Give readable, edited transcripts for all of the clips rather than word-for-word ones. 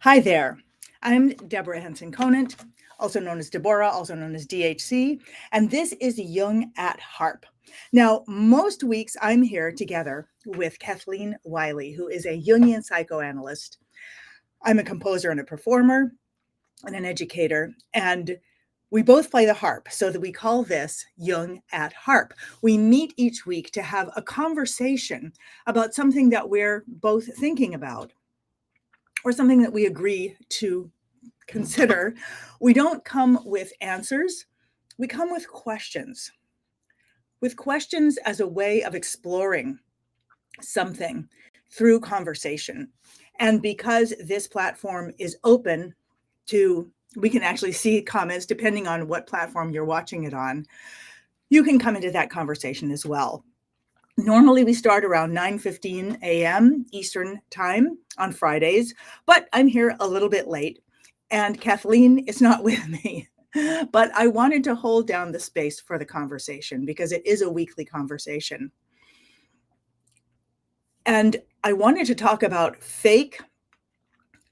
Hi there. I'm Deborah Henson-Conant, also known as Deborah, also known as DHC, and this is Jung at Harp. Now, most weeks I'm here together with Kathleen Wiley, who is a Jungian psychoanalyst. I'm a composer and a performer and an educator, and we both play the harp, so that we call this Jung at Harp. We meet each week to have a conversation about something that we're both thinking about, or something that we agree to consider. We don't come with answers, we come with questions as a way of exploring something through conversation. And because this platform is open to, we can actually see comments depending on what platform you're watching it on, you can come into that conversation as well. Normally we start around 9:15 a.m. Eastern time on Fridays, but I'm here a little bit late and Kathleen is not with me. But I wanted to hold down the space for the conversation because it is a weekly conversation. And I wanted to talk about fake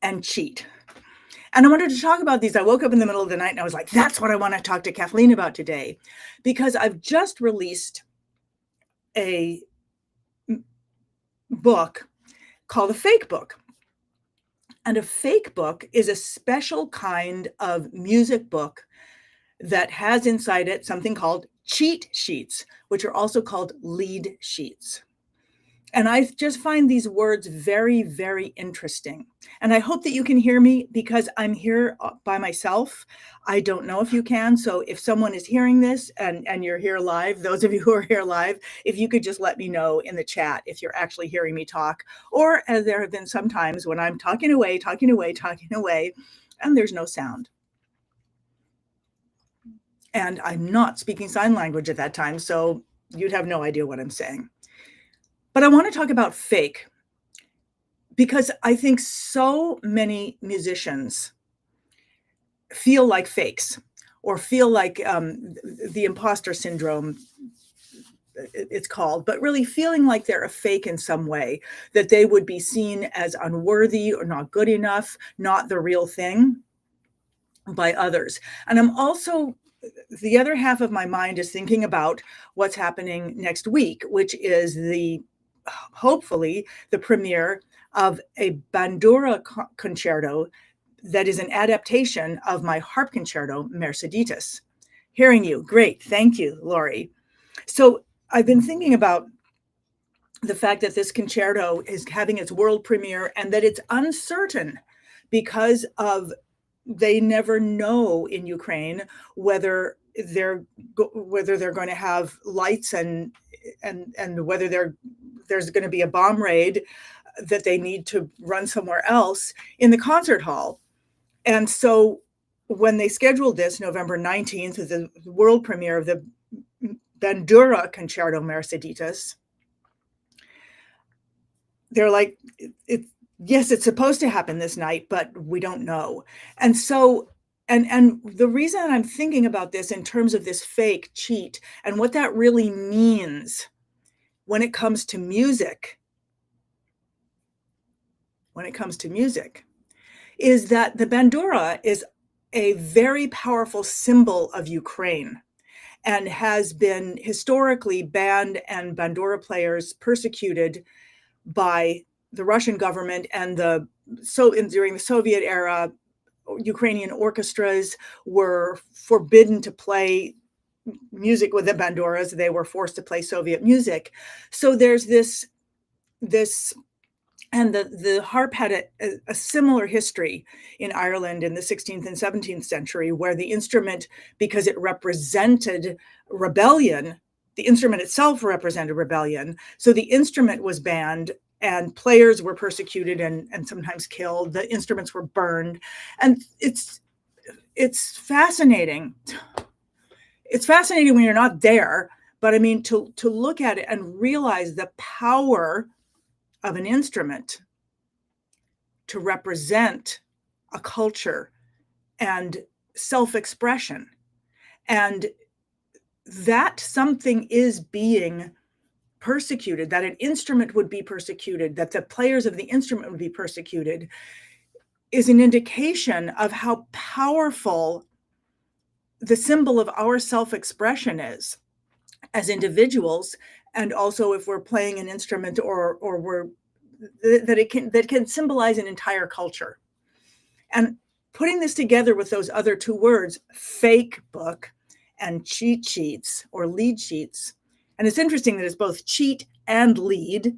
and cheat. And I wanted to talk about these. I woke up in the middle of the night and I was like, that's what I want to talk to Kathleen about today, because I've just released a book called a fake book. And a fake book is a special kind of music book that has inside it something called cheat sheets, which are also called lead sheets. And I just find these words very, very interesting. And I hope that you can hear me because I'm here by myself. I don't know if you can. So if someone is hearing this and you're here live, those of you who are here live, if you could just let me know in the chat if you're actually hearing me talk, or as there have been some times when I'm talking away, and there's no sound. And I'm not speaking sign language at that time, so you'd have no idea what I'm saying. But I want to talk about fake because I think so many musicians feel like fakes or feel like the imposter syndrome, it's called, but really feeling like they're a fake in some way, that they would be seen as unworthy or not good enough, not the real thing by others. And I'm also, the other half of my mind is thinking about what's happening next week, which is hopefully the premiere of a Bandura concerto that is an adaptation of my harp concerto, Merceditas. Hearing you, great, thank you, Lori. So I've been thinking about the fact that this concerto is having its world premiere and that it's uncertain because of they never know in Ukraine whether they're going to have lights and whether there's going to be a bomb raid that they need to run somewhere else in the concert hall. And so when they scheduled this November 19th, the world premiere of the Bandura concerto Merceditas, they're like, yes, it's supposed to happen this night, but we don't know. And so, and the reason I'm thinking about this in terms of this fake cheat and what that really means when it comes to music, is that the Bandura is a very powerful symbol of Ukraine and has been historically banned and Bandura players persecuted by the Russian government and during the Soviet era, Ukrainian orchestras were forbidden to play music with the banduras. They were forced to play Soviet music. So there's this, and the harp had a similar history in Ireland in the 16th and 17th century, where the instrument, because it represented rebellion, the instrument itself represented rebellion. So the instrument was banned and players were persecuted and sometimes killed. The instruments were burned. And it's fascinating. It's fascinating when you're not there, but I mean, to look at it and realize the power of an instrument to represent a culture and self-expression, and that something is being persecuted, that an instrument would be persecuted, that the players of the instrument would be persecuted, is an indication of how powerful the symbol of our self-expression is as individuals, and also if we're playing an instrument or we're that can symbolize an entire culture. And putting this together with those other two words, fake book and cheat sheets or lead sheets. And it's interesting that it's both cheat and lead.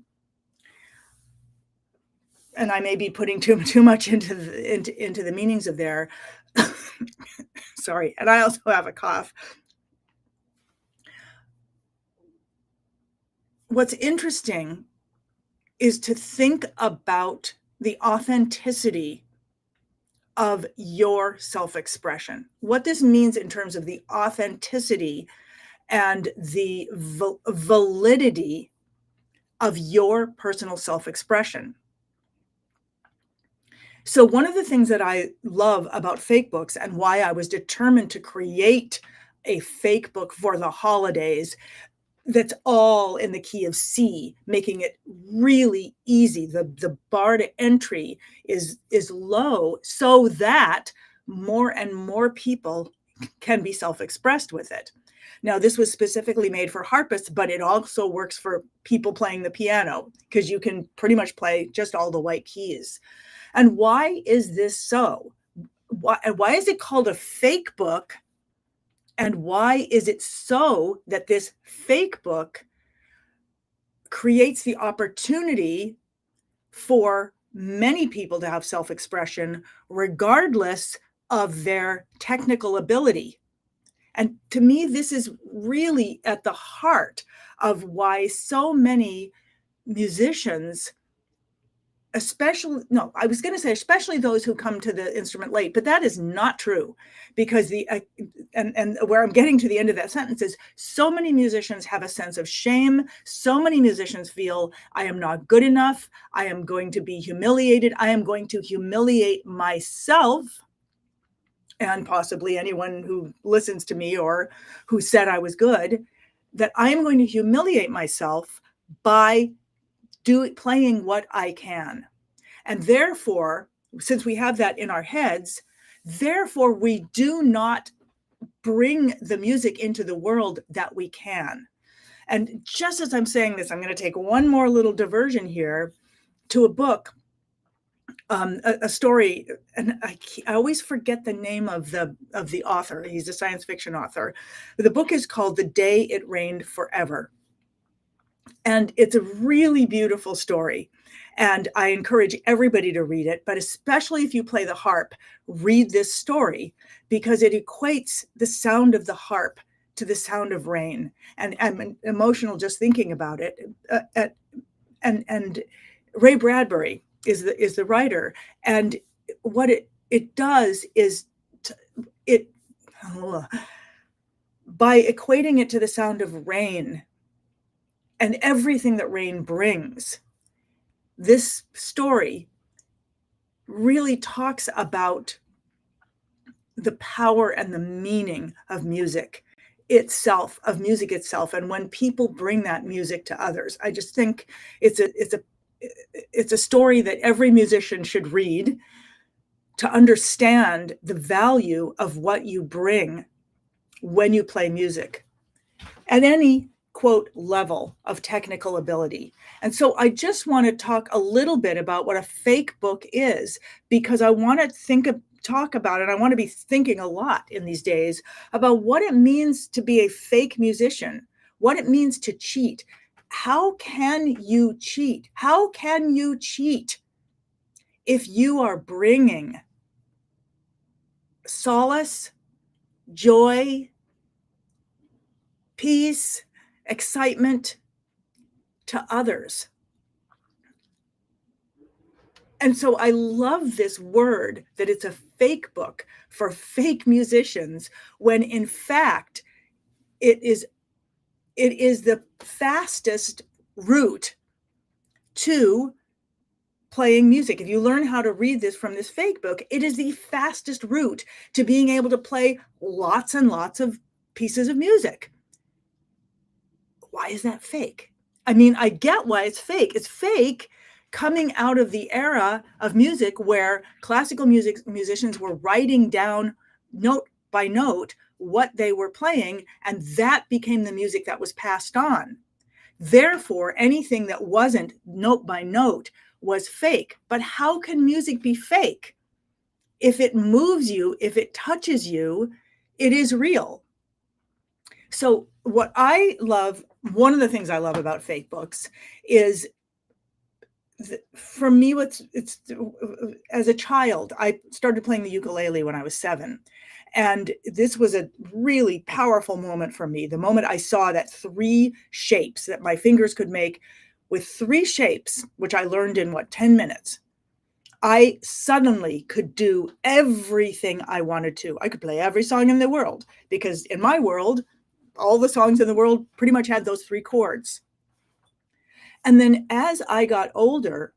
And I may be putting too much into the meanings of there. Sorry. And I also have a cough. What's interesting is to think about the authenticity of your self-expression. What this means in terms of the authenticity and the validity of your personal self-expression. So one of the things that I love about fake books and why I was determined to create a fake book for the holidays that's all in the key of C, making it really easy. The bar to entry is low so that more and more people can be self-expressed with it. Now, this was specifically made for harpists, but it also works for people playing the piano because you can pretty much play just all the white keys. And why is this so? Why is it called a fake book? And why is it so that this fake book creates the opportunity for many people to have self-expression, regardless of their technical ability? And to me, this is really at the heart of why so many musicians, especially those who come to the instrument late, but that is not true, because and where I'm getting to the end of that sentence is so many musicians have a sense of shame. So many musicians feel, I am not good enough. I am going to be humiliated. I am going to humiliate myself and possibly anyone who listens to me or who said I was good, that I am going to humiliate myself by playing what I can. And therefore, since we have that in our heads, therefore we do not bring the music into the world that we can. And just as I'm saying this, I'm going to take one more little diversion here to a book, a story, and I always forget the name of the author. He's a science fiction author. The book is called The Day It Rained Forever. And it's a really beautiful story. And I encourage everybody to read it, but especially if you play the harp, read this story because it equates the sound of the harp to the sound of rain. And I'm emotional just thinking about it. And Ray Bradbury is the writer. And what it does is by equating it to the sound of rain and everything that rain brings, this story really talks about the power and the meaning of music itself, and when people bring that music to others. I just think it's a story that every musician should read to understand the value of what you bring when you play music at any quote level of technical ability. And so I just want to talk a little bit about what a fake book is, because I want to talk about it. I want to be thinking a lot in these days about what it means to be a fake musician, what it means to cheat. How can you cheat? How can you cheat if you are bringing solace, joy, peace, excitement to others? And so I love this word that it's a fake book for fake musicians, when in fact it is the fastest route to playing music. If you learn how to read this from this fake book, it is the fastest route to being able to play lots and lots of pieces of music. Why is that fake? I mean, I get why it's fake. It's fake coming out of the era of music where classical musicians were writing down note by note what they were playing, and that became the music that was passed on. Therefore, anything that wasn't note by note was fake. But how can music be fake? If it moves you, if it touches you, it is real. So what I love, one of the things I love about fake books is, for me, it's as a child, I started playing the ukulele when I was 7. And this was a really powerful moment for me. The moment I saw that 3 shapes that my fingers could make, with 3 shapes, which I learned in 10 minutes, I suddenly could do everything I wanted to. I could play every song in the world, because in my world, all the songs in the world pretty much had those 3 chords. And then as I got older,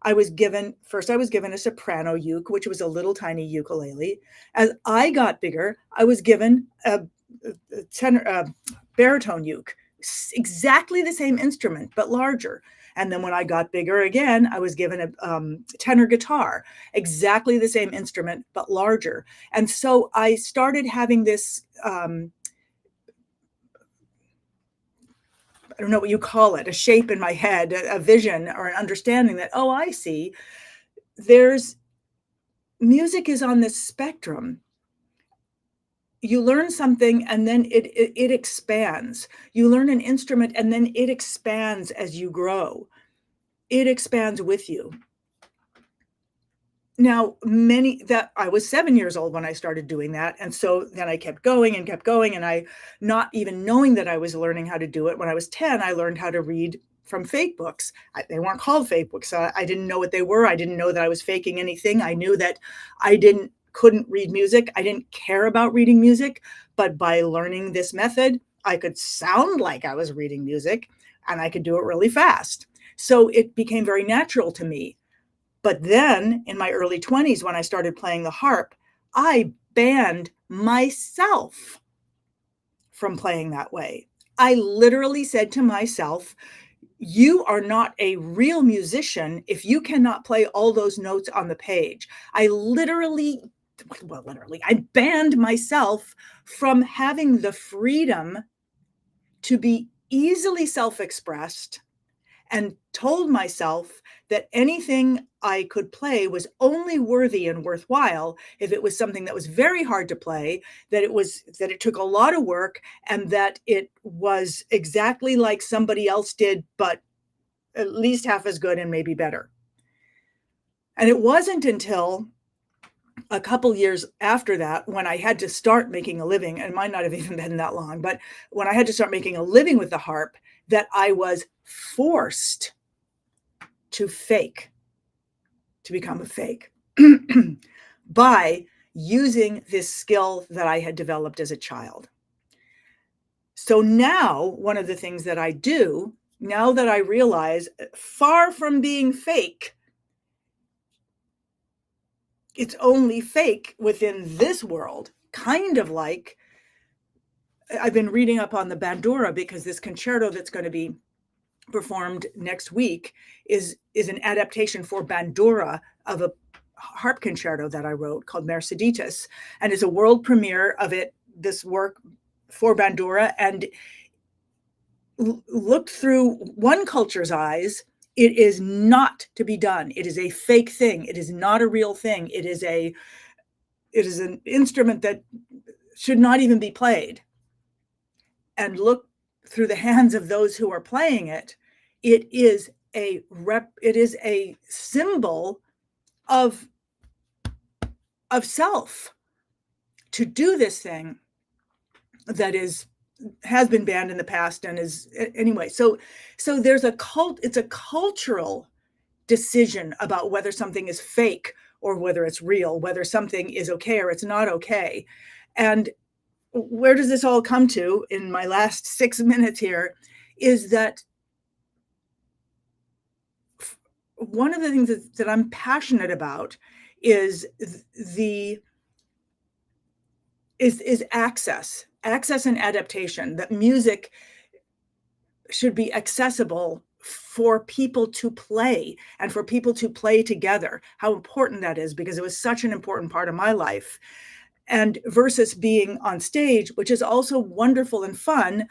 I was given a soprano uke, which was a little tiny ukulele. As I got bigger, I was given a baritone uke, exactly the same instrument, but larger. And then when I got bigger again, I was given a tenor guitar, exactly the same instrument, but larger. And so I started having this, I don't know what you call it, a shape in my head, a vision or an understanding that, oh, I see, music is on this spectrum. You learn something and then it expands. You learn an instrument and then it expands as you grow. It expands with you. Now, I was 7 years old when I started doing that. And so then I kept going, and I, not even knowing that I was learning how to do it. When I was 10, I learned how to read from fake books. They weren't called fake books. I didn't know what they were. I didn't know that I was faking anything. I knew that I couldn't read music. I didn't care about reading music, but by learning this method, I could sound like I was reading music, and I could do it really fast. So it became very natural to me. But then in my early 20s, when I started playing the harp, I banned myself from playing that way. I literally said to myself, you are not a real musician if you cannot play all those notes on the page. I banned myself from having the freedom to be easily self-expressed, and told myself that anything I could play was only worthy and worthwhile if it was something that was very hard to play, that it took a lot of work, and that it was exactly like somebody else did, but at least half as good and maybe better. And it wasn't until a couple years after that, when I had to start making a living, and it might not have even been that long, but when I had to start making a living with the harp, that I was forced to become a fake by using this skill that I had developed as a child. So now, one of the things that I do, now that I realize, far from being fake, it's only fake within this world, kind of like I've been reading up on the bandura, because this concerto that's going to be performed next week is an adaptation for bandura of a harp concerto that I wrote called Merceditas, and it's a world premiere of this work for bandura. And looked through one culture's eyes, it is not to be done. It is a fake thing. It is not a real thing. It is an instrument that should not even be played. And look through the hands of those who are playing it, it is a symbol of self, to do this thing that has been banned in the past and is anyway. So there's it's a cultural decision about whether something is fake or whether it's real, whether something is okay or it's not okay. And where does this all come to in my last 6 minutes here is that one of the things that I'm passionate about is access and adaptation, that music should be accessible for people to play and for people to play together, how important that is, because it was such an important part of my life. And versus being on stage, which is also wonderful and fun,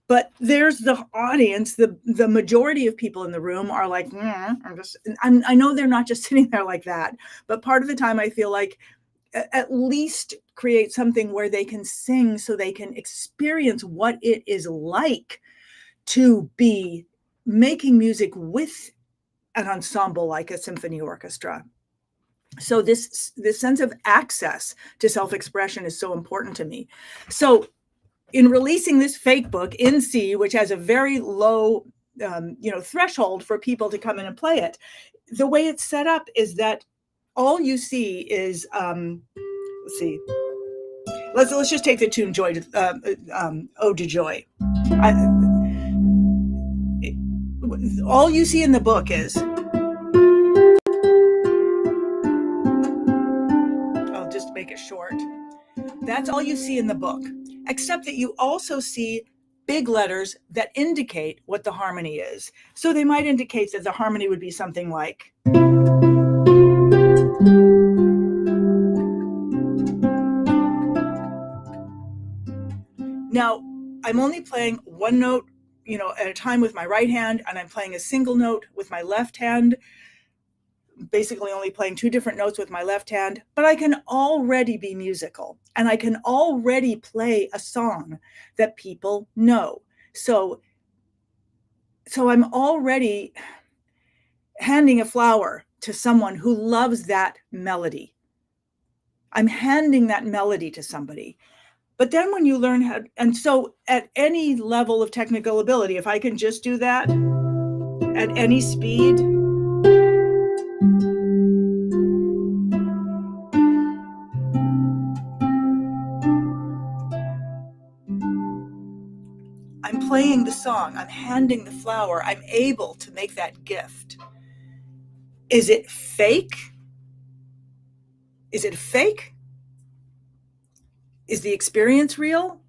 but there's the audience, the majority of people in the room are like, I know they're not just sitting there like that, but part of the time I feel like at least create something where they can sing so they can experience what it is like to be making music with an ensemble like a symphony orchestra. So this sense of access to self-expression is so important to me. So in releasing this fake book in C, which has a very low threshold for people to come in and play it, the way it's set up is that all you see is let's see. Let's just take the tune Joy, Ode to Joy. All you see in the book is, I'll just make it short. That's all you see in the book, except that you also see big letters that indicate what the harmony is. So they might indicate that the harmony would be something like, now I'm only playing one note, at a time with my right hand, and I'm playing a single note with my left hand, basically only playing two different notes with my left hand, but I can already be musical and I can already play a song that people know. So I'm already handing a flower to someone who loves that melody. I'm handing that melody to somebody. But then when you learn how, and so at any level of technical ability, if I can just do that at any speed, I'm playing the song, I'm handing the flower, I'm able to make that gift. Is it fake? Is it fake? Is the experience real?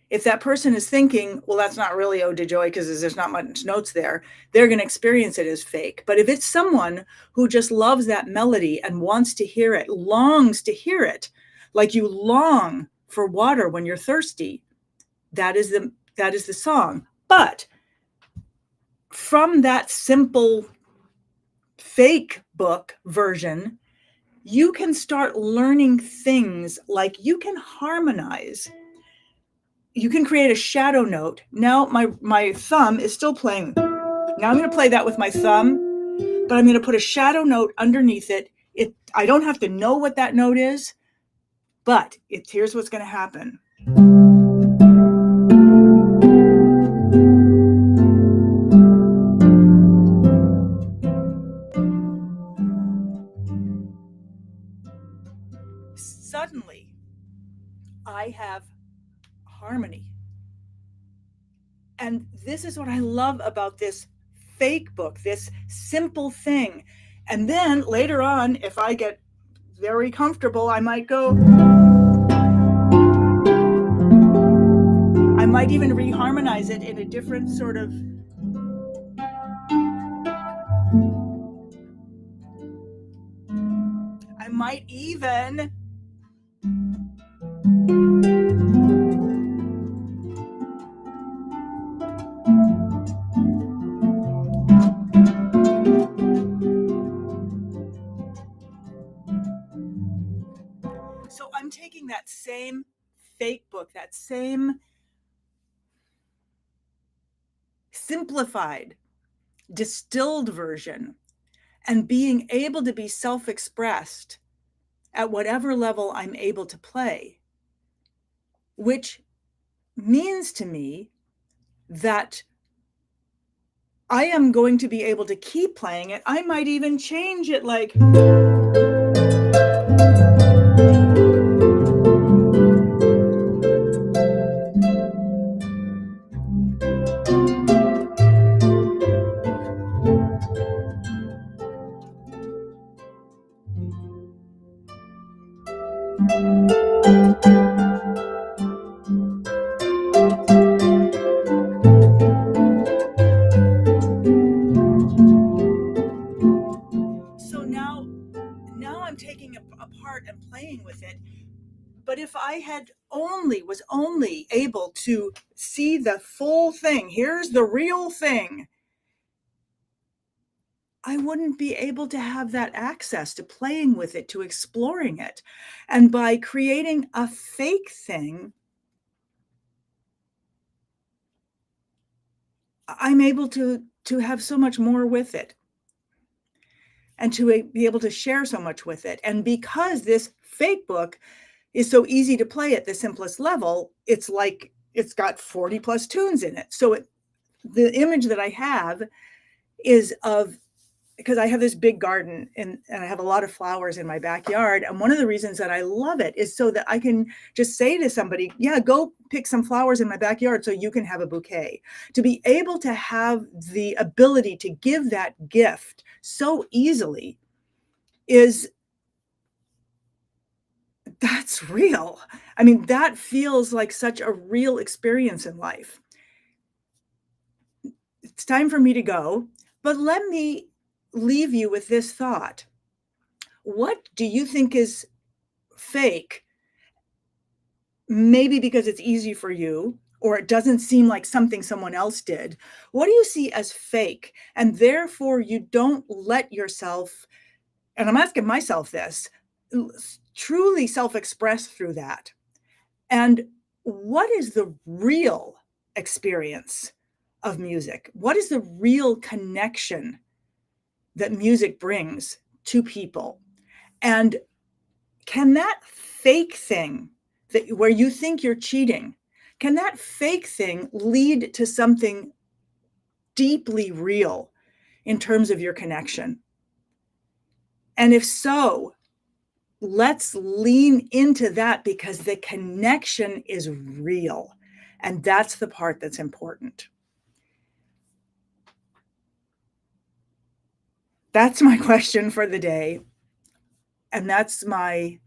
If that person is thinking, well, that's not really Ode to Joy because there's not much notes there, they're going to experience it as fake. But if it's someone who just loves that melody and wants to hear it, longs to hear it, like you long for water when you're thirsty, that is the song. But from that simple fake book version, you can start learning things like you can harmonize. You can create a shadow note. Now my thumb is still playing. Now I'm going to play that with my thumb, but I'm going to put a shadow note underneath it. I don't have to know what that note is, but here's what's going to happen. Suddenly, I have harmony. And this is what I love about this fake book, this simple thing. And then later on, if I get very comfortable, I might even reharmonize it in a different sort of, I might even so I'm taking that same fake book, that same simplified, distilled version, and being able to be self-expressed at whatever level I'm able to play, which means to me that I am going to be able to keep playing it. I might even change it like, playing with it. But if I was only able to see the full thing, here's the real thing, I wouldn't be able to have that access to playing with it, to exploring it. And by creating a fake thing, I'm able to have so much more with it and to be able to share so much with it. And because this fake book is so easy to play at the simplest level, it's like it's got 40 plus tunes in it. So the image that I have is of, because I have this big garden and I have a lot of flowers in my backyard. And one of the reasons that I love it is so that I can just say to somebody, yeah, go pick some flowers in my backyard so you can have a bouquet. To be able to have the ability to give that gift so easily that's real. I mean, that feels like such a real experience in life. It's time for me to go, but let me leave you with this thought. What do you think is fake? Maybe because it's easy for you, or it doesn't seem like something someone else did. What do you see as fake? And therefore, you don't let yourself, and I'm asking myself this, truly self-express through that. And what is the real experience of music? What is the real connection that music brings to people? And can that fake thing where you think you're cheating, can that fake thing lead to something deeply real in terms of your connection? And if so, let's lean into that because the connection is real. And that's the part that's important. That's my question for the day. And that's where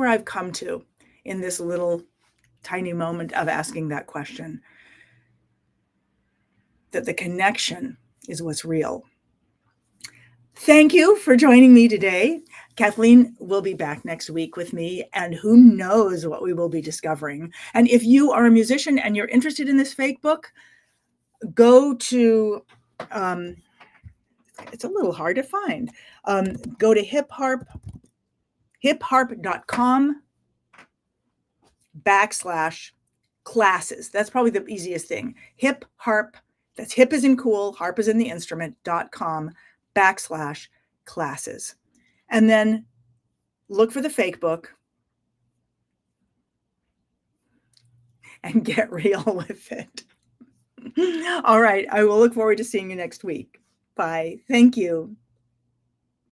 I've come to in this little tiny moment of asking that question. That the connection is what's real. Thank you for joining me today. Kathleen will be back next week with me, and who knows what we will be discovering. And if you are a musician and you're interested in this fake book, go to, it's a little hard to find. Go to hipharp.com/classes. That's probably the easiest thing. Hip harp, that's hip as in cool, harp as in the instrument.com/classes. And then look for the fake book and get real with it. All right. I will look forward to seeing you next week. Bye. Thank you.